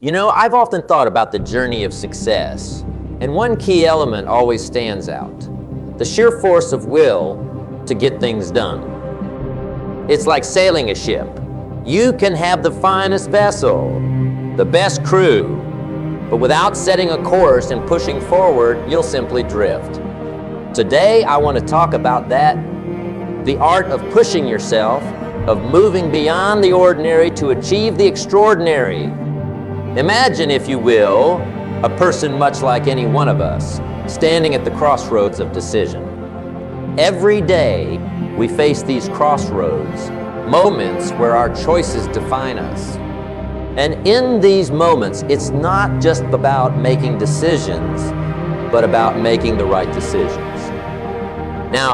You know, I've often thought about the journey of success, and one key element always stands out: the sheer force of will to get things done. It's like sailing a ship. You can have the finest vessel, the best crew, but without setting a course and pushing forward, you'll simply drift. Today, I want to talk about that, the art of pushing yourself, of moving beyond the ordinary to achieve the extraordinary. Imagine, if you will, a person much like any one of us, standing at the crossroads of decision. Every day, we face these crossroads, moments where our choices define us. And in these moments, it's not just about making decisions, but about making the right decisions. Now,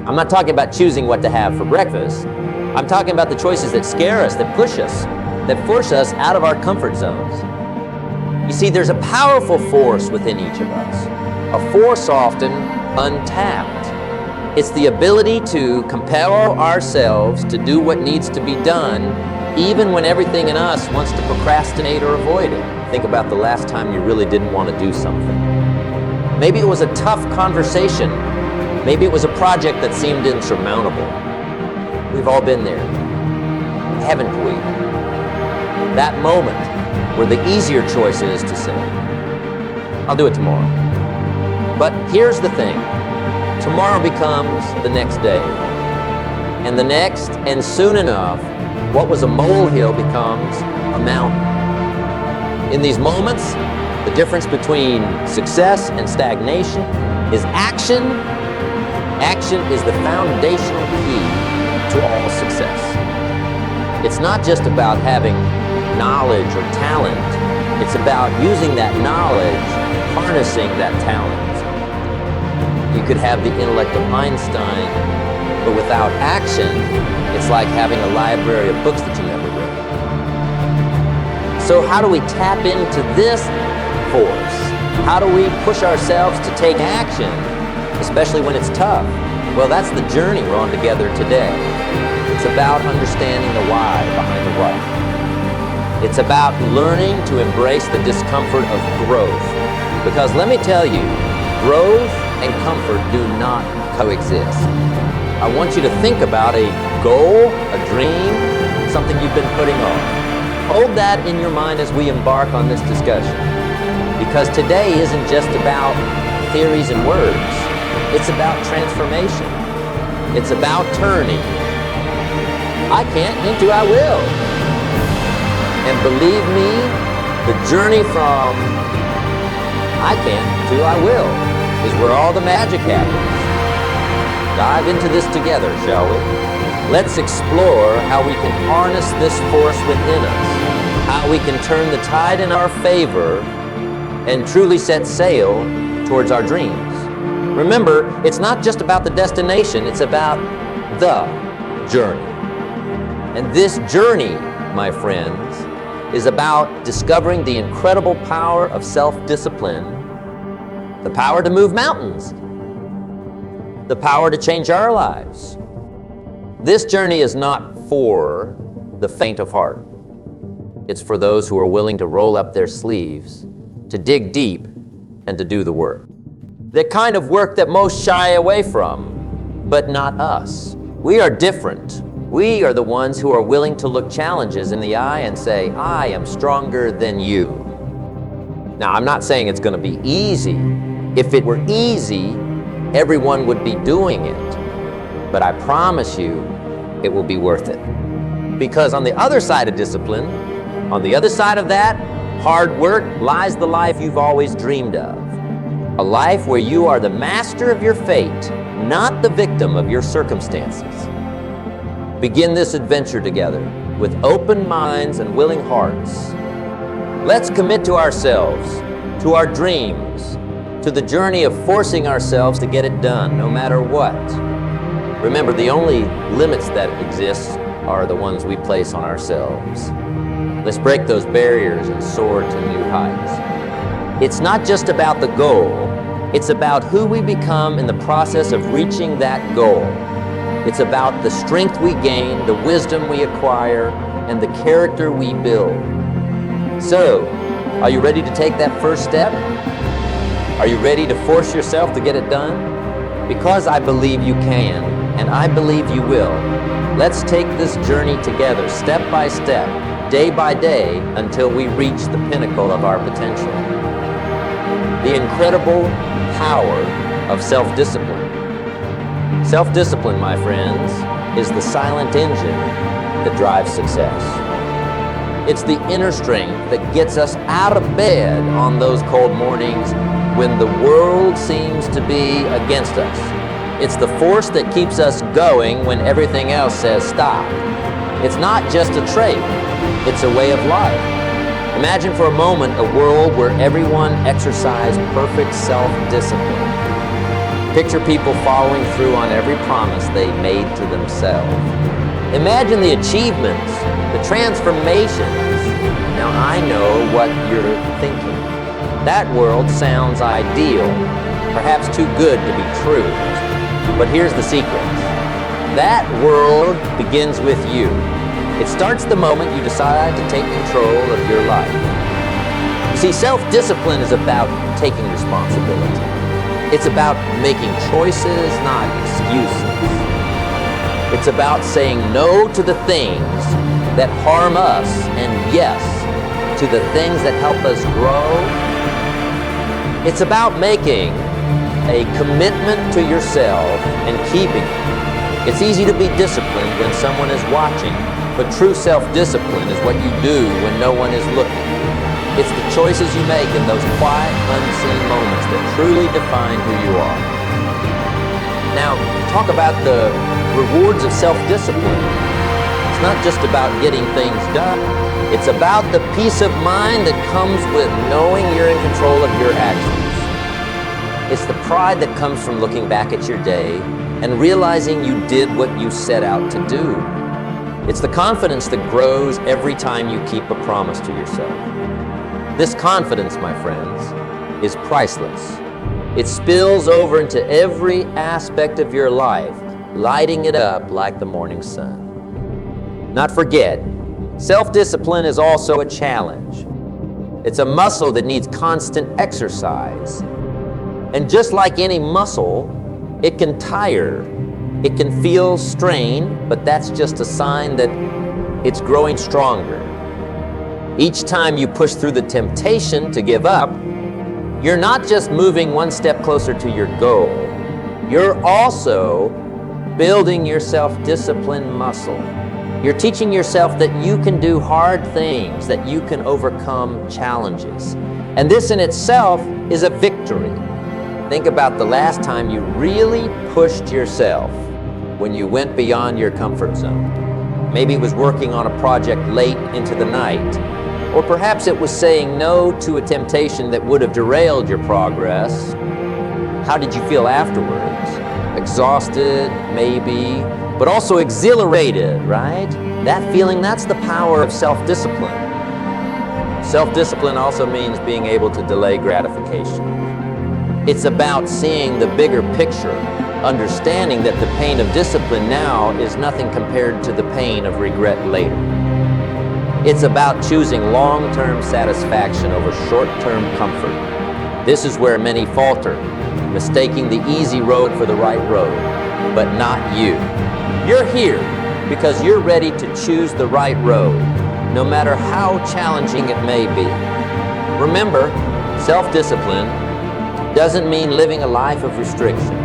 I'm not talking about choosing what to have for breakfast. I'm talking about the choices that scare us, that push us, that force us out of our comfort zones. You see, there's a powerful force within each of us, a force often untapped. It's the ability to compel ourselves to do what needs to be done, even when everything in us wants to procrastinate or avoid it. Think about the last time you really didn't want to do something. Maybe it was a tough conversation. Maybe it was a project that seemed insurmountable. We've all been there, haven't we? That moment where the easier choice is to say, I'll do it tomorrow. But here's the thing. Tomorrow becomes the next day, and the next, and soon enough, what was a molehill becomes a mountain. In these moments, the difference between success and stagnation is action. Action is the foundational key to all success. It's not just about having knowledge or talent. It's about using that knowledge, harnessing that talent. You could have the intellect of Einstein, but without action, it's like having a library of books that you never read. So how do we tap into this force? How do we push ourselves to take action, especially when it's tough? Well, that's the journey we're on together today. It's about understanding the why behind the what. It's about learning to embrace the discomfort of growth. Because let me tell you, growth and comfort do not coexist. I want you to think about a goal, a dream, something you've been putting off. Hold that in your mind as we embark on this discussion. Because today isn't just about theories and words. It's about transformation. It's about turning I can't into I will. And believe me, the journey from I can't to I will is where all the magic happens. Dive into this together, shall we? Let's explore how we can harness this force within us, how we can turn the tide in our favor and truly set sail towards our dreams. Remember, it's not just about the destination, it's about the journey. And this journey, my friends, is about discovering the incredible power of self-discipline, the power to move mountains, the power to change our lives. This journey is not for the faint of heart. It's for those who are willing to roll up their sleeves, to dig deep, and to do the work. The kind of work that most shy away from, but not us. We are different. We are the ones who are willing to look challenges in the eye and say, I am stronger than you. Now, I'm not saying it's going to be easy. If it were easy, everyone would be doing it. But I promise you, it will be worth it. Because on the other side of discipline, on the other side of that, hard work, lies the life you've always dreamed of. A life where you are the master of your fate, not the victim of your circumstances. Begin this adventure together with open minds and willing hearts. Let's commit to ourselves, to our dreams, to the journey of forcing ourselves to get it done, no matter what. Remember, the only limits that exist are the ones we place on ourselves. Let's break those barriers and soar to new heights. It's not just about the goal, it's about who we become in the process of reaching that goal. It's about the strength we gain, the wisdom we acquire, and the character we build. So, are you ready to take that first step? Are you ready to force yourself to get it done? Because I believe you can, and I believe you will. Let's take this journey together, step by step, day by day, until we reach the pinnacle of our potential. The incredible power of self-discipline. Self-discipline, my friends, is the silent engine that drives success. It's the inner strength that gets us out of bed on those cold mornings when the world seems to be against us. It's the force that keeps us going when everything else says stop. It's not just a trait, it's a way of life. Imagine for a moment a world where everyone exercised perfect self-discipline. Picture people following through on every promise they made to themselves. Imagine the achievements, the transformations. Now I know what you're thinking. That world sounds ideal, perhaps too good to be true. But here's the secret. That world begins with you. It starts the moment you decide to take control of your life. You see, self-discipline is about taking responsibility. It's about making choices, not excuses. It's about saying no to the things that harm us and yes to the things that help us grow. It's about making a commitment to yourself and keeping it. It's easy to be disciplined when someone is watching, but true self-discipline is what you do when no one is looking. It's the choices you make in those quiet, unseen moments that truly define who you are. Now, talk about the rewards of self-discipline. It's not just about getting things done. It's about the peace of mind that comes with knowing you're in control of your actions. It's the pride that comes from looking back at your day and realizing you did what you set out to do. It's the confidence that grows every time you keep a promise to yourself. This confidence, my friends, is priceless. It spills over into every aspect of your life, lighting it up like the morning sun. Not forget, self-discipline is also a challenge. It's a muscle that needs constant exercise. And just like any muscle, it can tire. It can feel strained, but that's just a sign that it's growing stronger. Each time you push through the temptation to give up, you're not just moving one step closer to your goal. You're also building your self-discipline muscle. You're teaching yourself that you can do hard things, that you can overcome challenges. And this in itself is a victory. Think about the last time you really pushed yourself when you went beyond your comfort zone. Maybe it was working on a project late into the night, or perhaps it was saying no to a temptation that would have derailed your progress. How did you feel afterwards? Exhausted, maybe, but also exhilarated, right? That feeling, that's the power of self-discipline. Self-discipline also means being able to delay gratification. It's about seeing the bigger picture, understanding that the pain of discipline now is nothing compared to the pain of regret later. It's about choosing long-term satisfaction over short-term comfort. This is where many falter, mistaking the easy road for the right road, but not you. You're here because you're ready to choose the right road, no matter how challenging it may be. Remember, self-discipline doesn't mean living a life of restriction.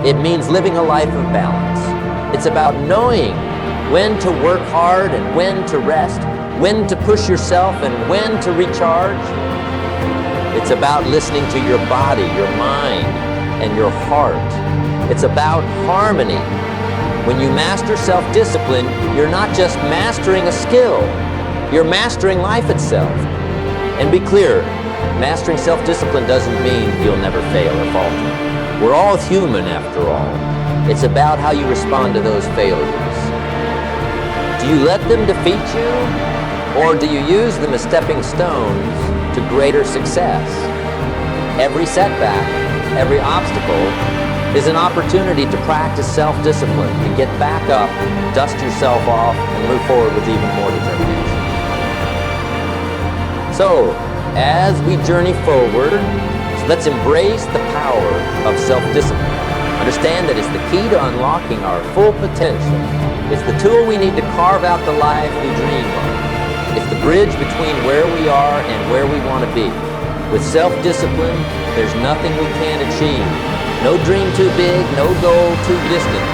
It means living a life of balance. It's about knowing when to work hard and when to rest, when to push yourself and when to recharge. It's about listening to your body, your mind, and your heart. It's about harmony. When you master self-discipline, you're not just mastering a skill, you're mastering life itself. And be clear, mastering self-discipline doesn't mean you'll never fail or falter. We're all human after all. It's about how you respond to those failures. Do you let them defeat you, or do you use them as stepping stones to greater success? Every setback, every obstacle is an opportunity to practice self-discipline and get back up, dust yourself off, and move forward with even more determination. So, as we journey forward, let's embrace the power of self-discipline. Understand that it's the key to unlocking our full potential. It's the tool we need to carve out the life we dream of. It's the bridge between where we are and where we want to be. With self-discipline, there's nothing we can't achieve. No dream too big, no goal too distant.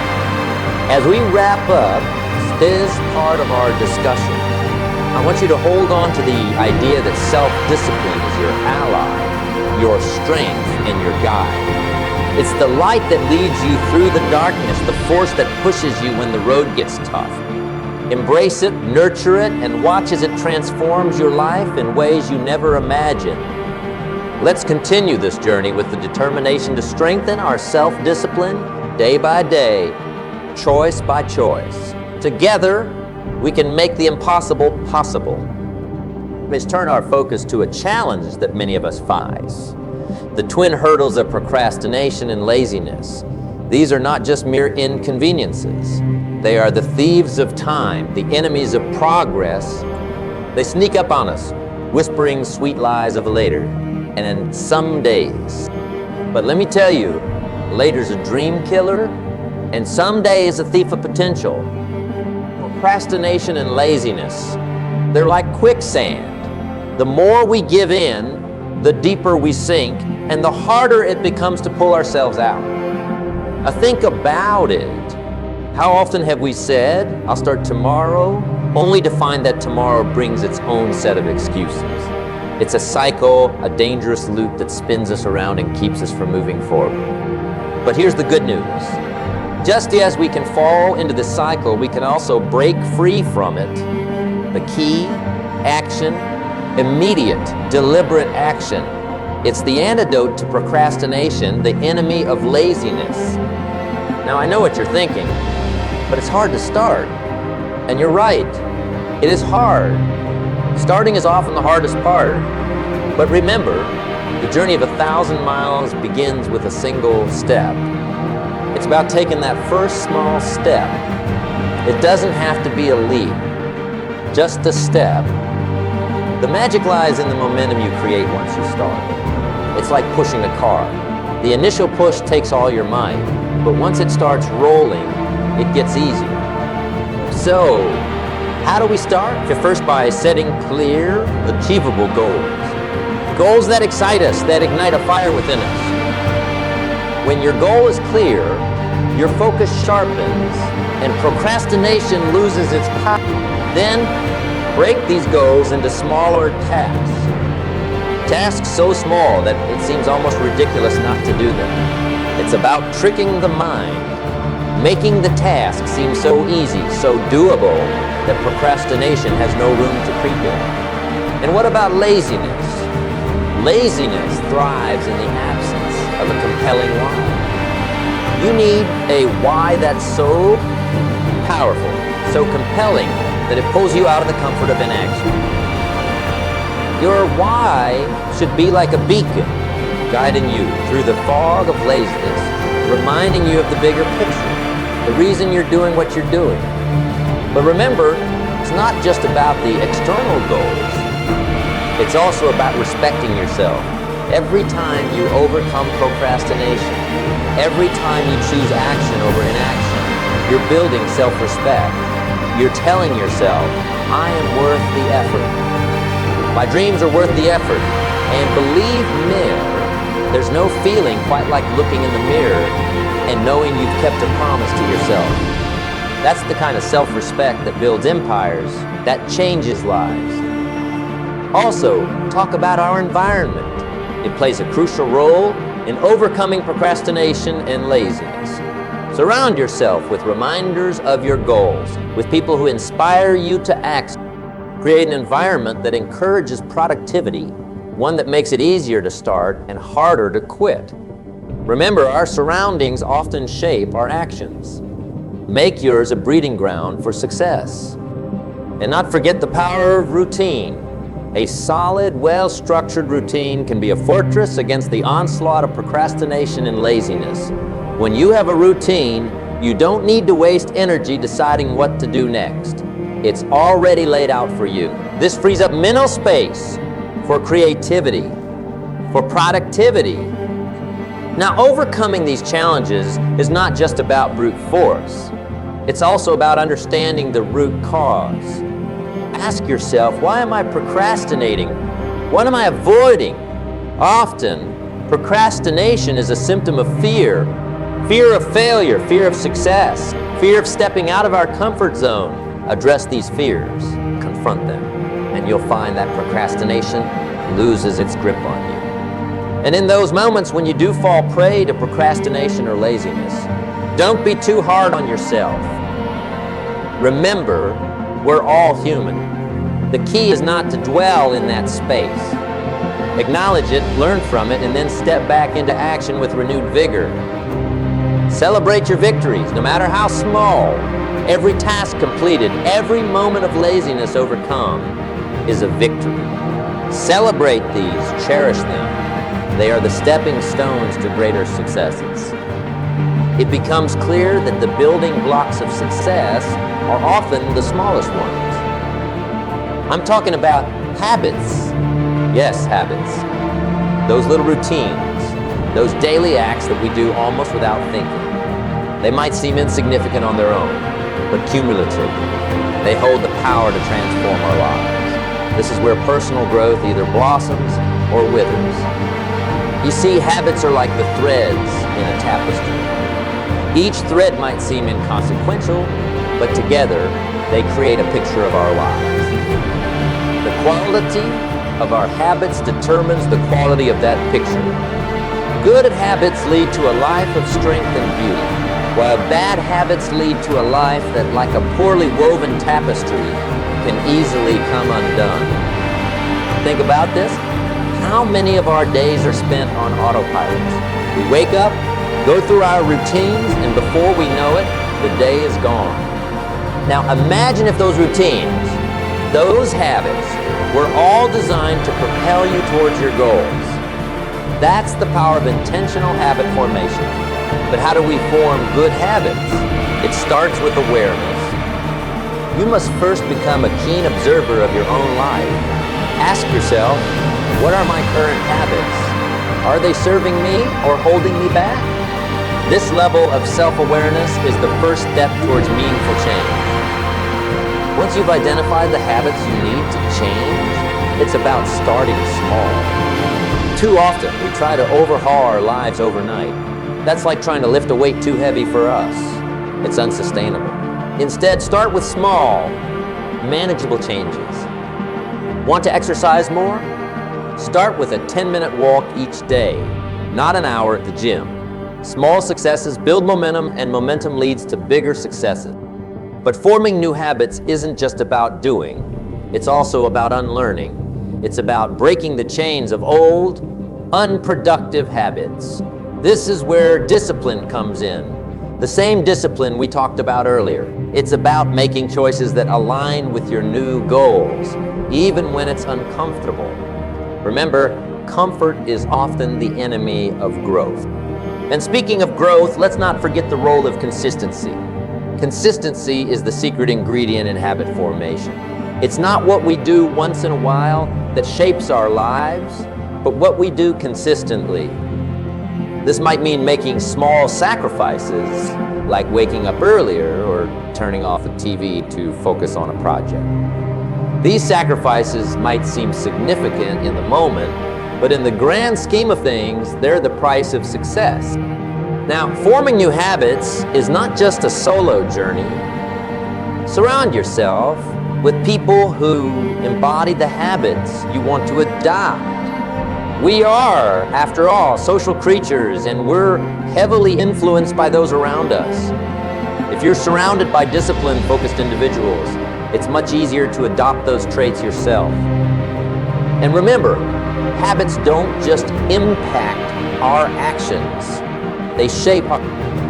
As we wrap up this part of our discussion, I want you to hold on to the idea that self-discipline is your ally, your strength, and your guide. It's the light that leads you through the darkness, the force that pushes you when the road gets tough. Embrace it, nurture it, and watch as it transforms your life in ways you never imagined. Let's continue this journey with the determination to strengthen our self-discipline day by day, choice by choice. Together, we can make the impossible possible. Let's turn our focus to a challenge that many of us face. The twin hurdles of procrastination and laziness. These are not just mere inconveniences. They are the thieves of time, the enemies of progress. They sneak up on us, whispering sweet lies of later, and in some days. But let me tell you, later's a dream killer, and someday is a thief of potential. Procrastination and laziness, they're like quicksand. The more we give in, the deeper we sink, and the harder it becomes to pull ourselves out. Now think about it. How often have we said, I'll start tomorrow, only to find that tomorrow brings its own set of excuses? It's a cycle, a dangerous loop that spins us around and keeps us from moving forward. But here's the good news. Just as we can fall into the cycle, we can also break free from it. The key, action, immediate, deliberate action. It's the antidote to procrastination, the enemy of laziness. Now I know what you're thinking, but it's hard to start. And you're right, it is hard. Starting is often the hardest part. But remember, the journey of 1,000 miles begins with a single step. It's about taking that first small step. It doesn't have to be a leap, just a step. The magic lies in the momentum you create once you start. It's like pushing a car. The initial push takes all your might, but once it starts rolling, it gets easier. So, how do we start? First, by setting clear, achievable goals. Goals that excite us, that ignite a fire within us. When your goal is clear, your focus sharpens, and procrastination loses its power. Then, break these goals into smaller tasks. Tasks so small that it seems almost ridiculous not to do them. It's about tricking the mind, making the task seem so easy, so doable, that procrastination has no room to creep in. And what about laziness? Laziness thrives in the absence of a compelling why. You need a why that's so powerful, so compelling, that it pulls you out of the comfort of inaction. Your why should be like a beacon, guiding you through the fog of laziness, reminding you of the bigger picture, the reason you're doing what you're doing. But remember, it's not just about the external goals. It's also about respecting yourself. Every time you overcome procrastination, every time you choose action over inaction, you're building self-respect. You're telling yourself, I am worth the effort. My dreams are worth the effort. And believe me, there's no feeling quite like looking in the mirror and knowing you've kept a promise to yourself. That's the kind of self-respect that builds empires, that changes lives. Also, talk about our environment. It plays a crucial role in overcoming procrastination and laziness. Surround yourself with reminders of your goals, with people who inspire you to act. Create an environment that encourages productivity, one that makes it easier to start and harder to quit. Remember, our surroundings often shape our actions. Make yours a breeding ground for success. And not forget the power of routine. A solid, well-structured routine can be a fortress against the onslaught of procrastination and laziness. When you have a routine, you don't need to waste energy deciding what to do next. It's already laid out for you. This frees up mental space for creativity, for productivity. Now, overcoming these challenges is not just about brute force. It's also about understanding the root cause. Ask yourself, why am I procrastinating? What am I avoiding? Often, procrastination is a symptom of fear. Fear of failure, fear of success, fear of stepping out of our comfort zone. Address these fears, confront them, and you'll find that procrastination loses its grip on you. And in those moments when you do fall prey to procrastination or laziness, don't be too hard on yourself. Remember, we're all human. The key is not to dwell in that space. Acknowledge it, learn from it, and then step back into action with renewed vigor. Celebrate your victories, no matter how small. Every task completed, every moment of laziness overcome is a victory. Celebrate these, cherish them. They are the stepping stones to greater successes. It becomes clear that the building blocks of success are often the smallest ones. I'm talking about habits. Yes, habits. Those little routines, those daily acts that we do almost without thinking. They might seem insignificant on their own, but cumulative. They hold the power to transform our lives. This is where personal growth either blossoms or withers. You see, habits are like the threads in a tapestry. Each thread might seem inconsequential, but together they create a picture of our lives. The quality of our habits determines the quality of that picture. Good habits lead to a life of strength and beauty, while bad habits lead to a life that, like a poorly woven tapestry, can easily come undone. Think about this. How many of our days are spent on autopilot? We wake up, go through our routines, and before we know it, the day is gone. Now imagine if those routines, those habits, were all designed to propel you towards your goals. That's the power of intentional habit formation. But how do we form good habits? It starts with awareness. You must first become a keen observer of your own life. Ask yourself, what are my current habits? Are they serving me or holding me back? This level of self-awareness is the first step towards meaningful change. Once you've identified the habits you need to change, it's about starting small. Too often, we try to overhaul our lives overnight. That's like trying to lift a weight too heavy for us. It's unsustainable. Instead, start with small, manageable changes. Want to exercise more? Start with a 10-minute walk each day, not an hour at the gym. Small successes build momentum, and momentum leads to bigger successes. But forming new habits isn't just about doing. It's also about unlearning. It's about breaking the chains of old, unproductive habits. This is where discipline comes in. The same discipline we talked about earlier. It's about making choices that align with your new goals, even when it's uncomfortable. Remember, comfort is often the enemy of growth. And speaking of growth, let's not forget the role of consistency. Consistency is the secret ingredient in habit formation. It's not what we do once in a while that shapes our lives, but what we do consistently. This might mean making small sacrifices, like waking up earlier or turning off the TV to focus on a project. These sacrifices might seem significant in the moment, but in the grand scheme of things, they're the price of success. Now, forming new habits is not just a solo journey. Surround yourself with people who embody the habits you want to adopt. We are, after all, social creatures, and we're heavily influenced by those around us. If you're surrounded by discipline-focused individuals, it's much easier to adopt those traits yourself. And remember, habits don't just impact our actions. They shape our...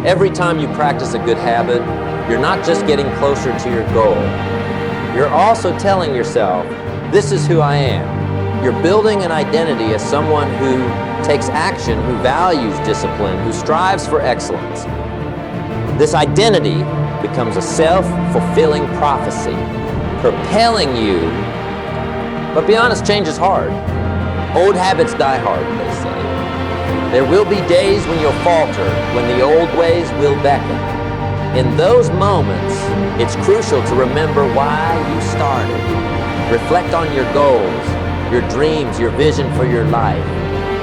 Every time you practice a good habit, you're not just getting closer to your goal. You're also telling yourself, this is who I am. You're building an identity as someone who takes action, who values discipline, who strives for excellence. This identity becomes a self-fulfilling prophecy, propelling you. But be honest, change is hard. Old habits die hard, they say. There will be days when you'll falter, when the old ways will beckon. In those moments, it's crucial to remember why you started. Reflect on your goals, your dreams, your vision for your life.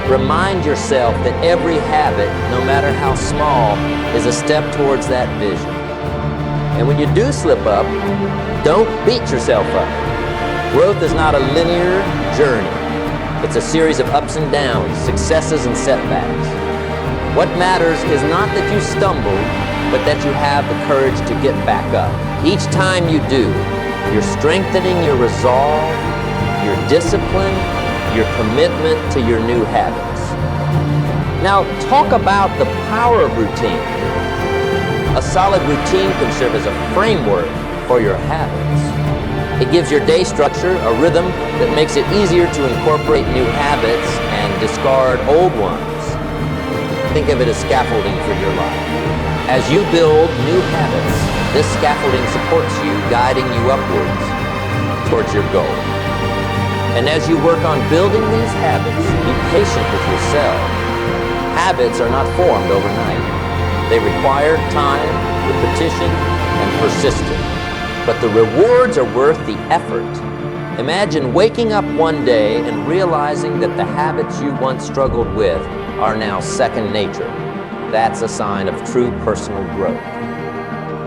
Remind yourself that every habit, no matter how small, is a step towards that vision. And when you do slip up, don't beat yourself up. Growth is not a linear journey. It's a series of ups and downs, successes and setbacks. What matters is not that you stumbled, but that you have the courage to get back up. Each time you do, you're strengthening your resolve, your discipline, your commitment to your new habits. Now, talk about the power of routine. A solid routine can serve as a framework for your habits. It gives your day structure a rhythm that makes it easier to incorporate new habits and discard old ones. Think of it as scaffolding for your life. As you build new habits, this scaffolding supports you, guiding you upwards towards your goal. And as you work on building these habits, be patient with yourself. Habits are not formed overnight. They require time, repetition, and persistence. But the rewards are worth the effort. Imagine waking up one day and realizing that the habits you once struggled with are now second nature. That's a sign of true personal growth.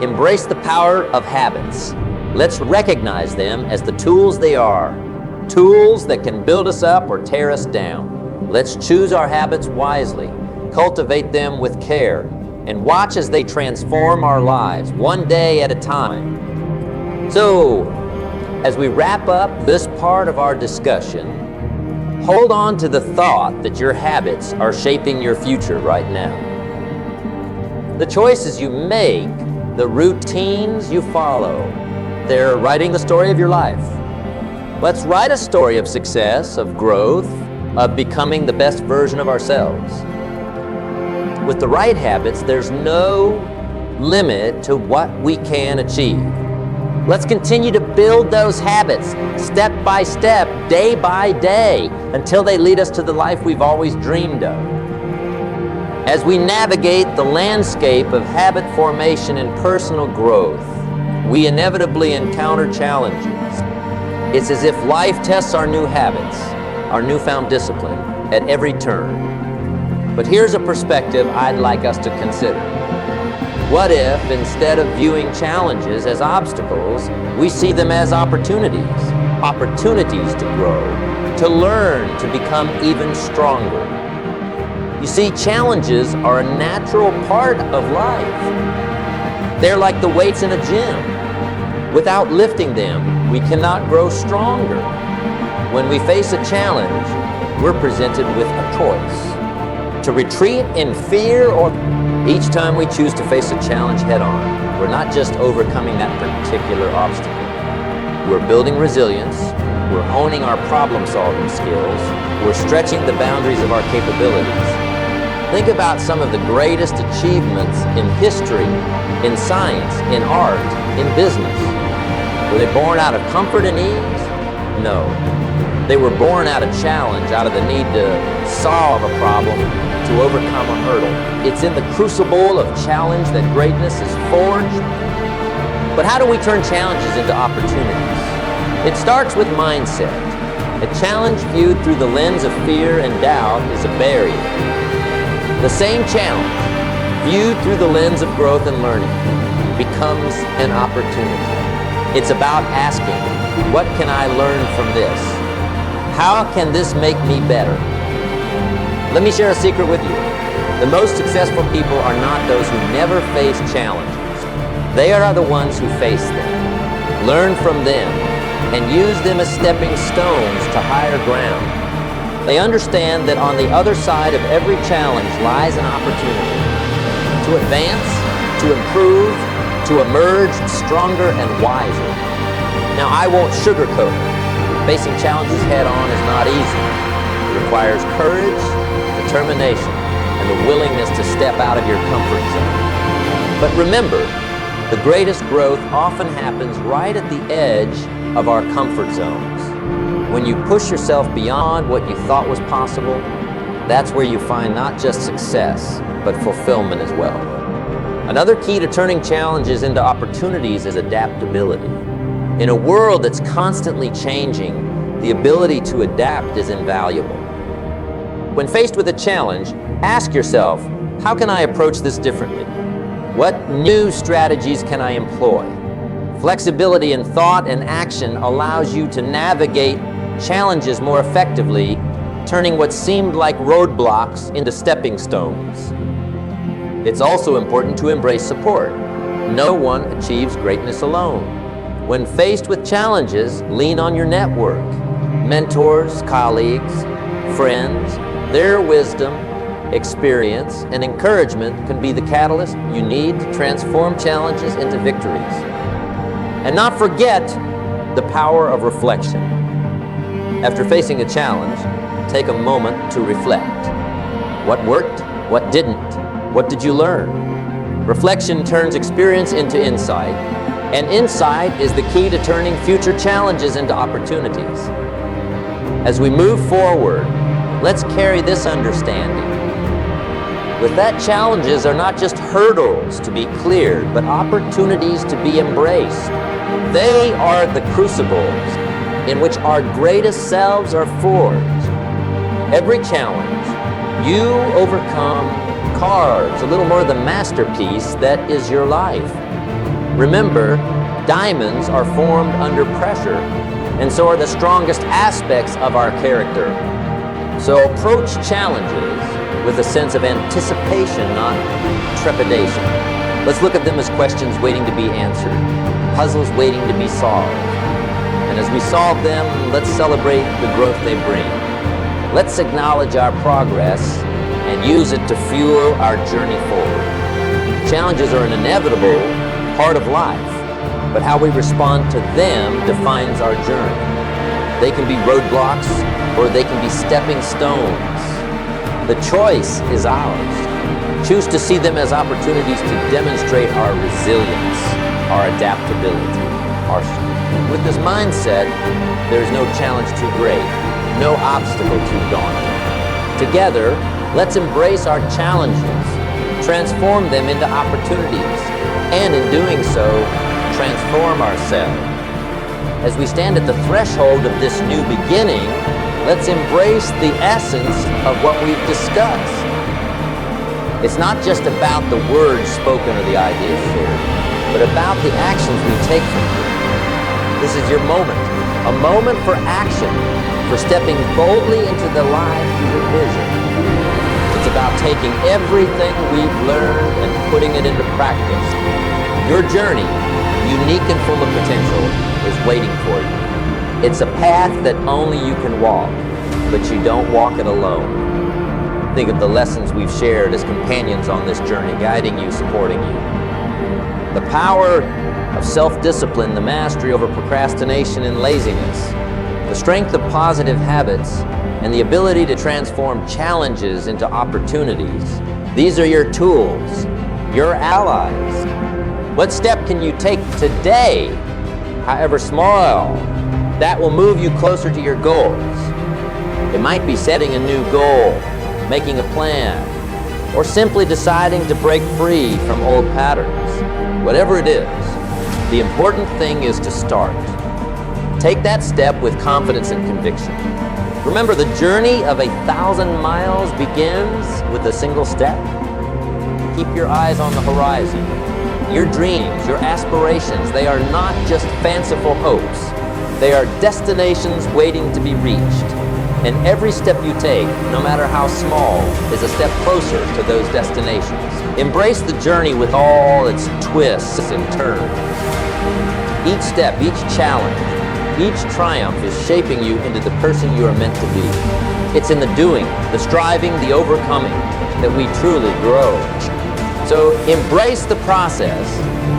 Embrace the power of habits. Let's recognize them as the tools they are. Tools that can build us up or tear us down. Let's choose our habits wisely, cultivate them with care, and watch as they transform our lives, one day at a time. So, as we wrap up this part of our discussion, hold on to the thought that your habits are shaping your future right now. The choices you make, the routines you follow, they're writing the story of your life. Let's write a story of success, of growth, of becoming the best version of ourselves. With the right habits, there's no limit to what we can achieve. Let's continue to build those habits step by step, day by day, until they lead us to the life we've always dreamed of. As we navigate the landscape of habit formation and personal growth, we inevitably encounter challenges. It's as if life tests our new habits, our newfound discipline, at every turn. But here's a perspective I'd like us to consider. What if, instead of viewing challenges as obstacles, we see them as opportunities to grow, to learn, to become even stronger? You see, challenges are a natural part of life. They're like the weights in a gym. Without lifting them, we cannot grow stronger. When we face a challenge, we're presented with a choice. To retreat in fear, or each time we choose to face a challenge head-on, we're not just overcoming that particular obstacle. We're building resilience, we're honing our problem-solving skills, we're stretching the boundaries of our capabilities. Think about some of the greatest achievements in history, in science, in art, in business. Were they born out of comfort and ease? No. They were born out of challenge, out of the need to solve a problem, to overcome a hurdle. It's in the crucible of challenge that greatness is forged. But how do we turn challenges into opportunities? It starts with mindset. A challenge viewed through the lens of fear and doubt is a barrier. The same challenge, viewed through the lens of growth and learning, becomes an opportunity. It's about asking, what can I learn from this? How can this make me better? Let me share a secret with you. The most successful people are not those who never face challenges. They are the ones who face them, learn from them, and use them as stepping stones to higher ground. They understand that on the other side of every challenge lies an opportunity to advance, to improve, to emerge stronger and wiser. Now, I won't sugarcoat it. Facing challenges head-on is not easy. It requires courage, determination, and the willingness to step out of your comfort zone. But remember, the greatest growth often happens right at the edge of our comfort zones. When you push yourself beyond what you thought was possible, that's where you find not just success, but fulfillment as well. Another key to turning challenges into opportunities is adaptability. In a world that's constantly changing, the ability to adapt is invaluable. When faced with a challenge, ask yourself, how can I approach this differently? What new strategies can I employ? Flexibility in thought and action allows you to navigate challenges more effectively, turning what seemed like roadblocks into stepping stones. It's also important to embrace support. No one achieves greatness alone. When faced with challenges, lean on your network. Mentors, colleagues, friends, their wisdom, experience, and encouragement can be the catalyst you need to transform challenges into victories. And not forget the power of reflection. After facing a challenge, take a moment to reflect. What worked? What didn't? What did you learn? Reflection turns experience into insight, and insight is the key to turning future challenges into opportunities. As we move forward, let's carry this understanding. With that, challenges are not just hurdles to be cleared, but opportunities to be embraced. They are the crucibles in which our greatest selves are forged. Every challenge you overcome carves a little more of the masterpiece that is your life. Remember, diamonds are formed under pressure, and so are the strongest aspects of our character. So approach challenges with a sense of anticipation, not trepidation. Let's look at them as questions waiting to be answered, puzzles waiting to be solved. And as we solve them, let's celebrate the growth they bring. Let's acknowledge our progress and use it to fuel our journey forward. Challenges are an inevitable part of life, but how we respond to them defines our journey. They can be roadblocks or they can be stepping stones. The choice is ours. Choose to see them as opportunities to demonstrate our resilience, our adaptability, our strength. With this mindset, there is no challenge too great, no obstacle too daunting. Together, let's embrace our challenges, transform them into opportunities, and in doing so, transform ourselves. As we stand at the threshold of this new beginning, let's embrace the essence of what we've discussed. It's not just about the words spoken or the ideas shared, but about the actions we take from here. This is your moment, a moment for action, for stepping boldly into the life you envision. It's about taking everything we've learned and putting it into practice. Your journey, unique and full of potential, is waiting for you. It's a path that only you can walk, but you don't walk it alone. Think of the lessons we've shared as companions on this journey, guiding you, supporting you. The power of self-discipline, the mastery over procrastination and laziness, the strength of positive habits, and the ability to transform challenges into opportunities. These are your tools, your allies. What step can you take today, however small, that will move you closer to your goals? It might be setting a new goal, making a plan, or simply deciding to break free from old patterns. Whatever it is, the important thing is to start. Take that step with confidence and conviction. Remember, the journey of 1,000 miles begins with a single step. Keep your eyes on the horizon. Your dreams, your aspirations, they are not just fanciful hopes. They are destinations waiting to be reached. And every step you take, no matter how small, is a step closer to those destinations. Embrace the journey with all its twists and turns. Each step, each challenge, each triumph is shaping you into the person you are meant to be. It's in the doing, the striving, the overcoming that we truly grow. So embrace the process,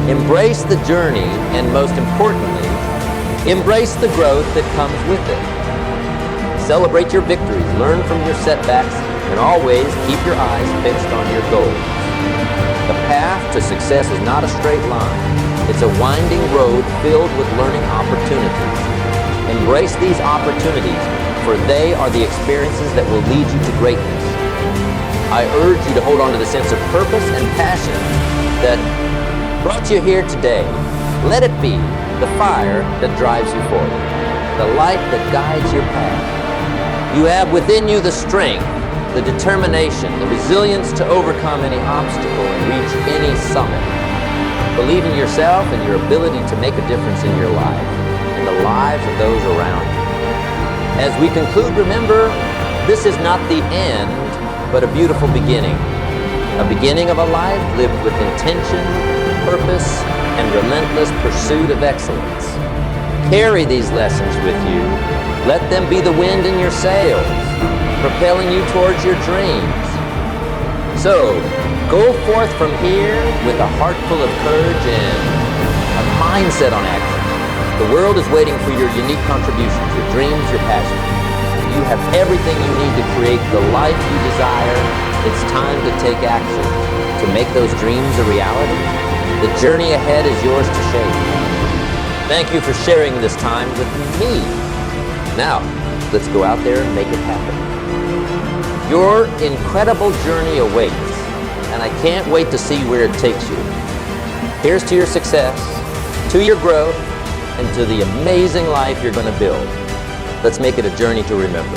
embrace the journey, and most importantly, embrace the growth that comes with it. Celebrate your victories, learn from your setbacks, and always keep your eyes fixed on your goals. The path to success is not a straight line. It's a winding road filled with learning opportunities. Embrace these opportunities, for they are the experiences that will lead you to greatness. I urge you to hold on to the sense of purpose and passion that brought you here today. Let it be the fire that drives you forward, the light that guides your path. You have within you the strength, the determination, the resilience to overcome any obstacle and reach any summit. Believe in yourself and your ability to make a difference in your life and the lives of those around you. As we conclude, remember, this is not the end, but a beautiful beginning. A beginning of a life lived with intention, purpose, and relentless pursuit of excellence. Carry these lessons with you. Let them be the wind in your sails, propelling you towards your dreams. So, go forth from here with a heart full of courage and a mindset on action. The world is waiting for your unique contributions, your dreams, your passions. You have everything you need to create the life you desire. It's time to take action, to make those dreams a reality. The journey ahead is yours to shape. Thank you for sharing this time with me. Now, let's go out there and make it happen. Your incredible journey awaits, and I can't wait to see where it takes you. Here's to your success, to your growth, and to the amazing life you're going to build. Let's make it a journey to remember.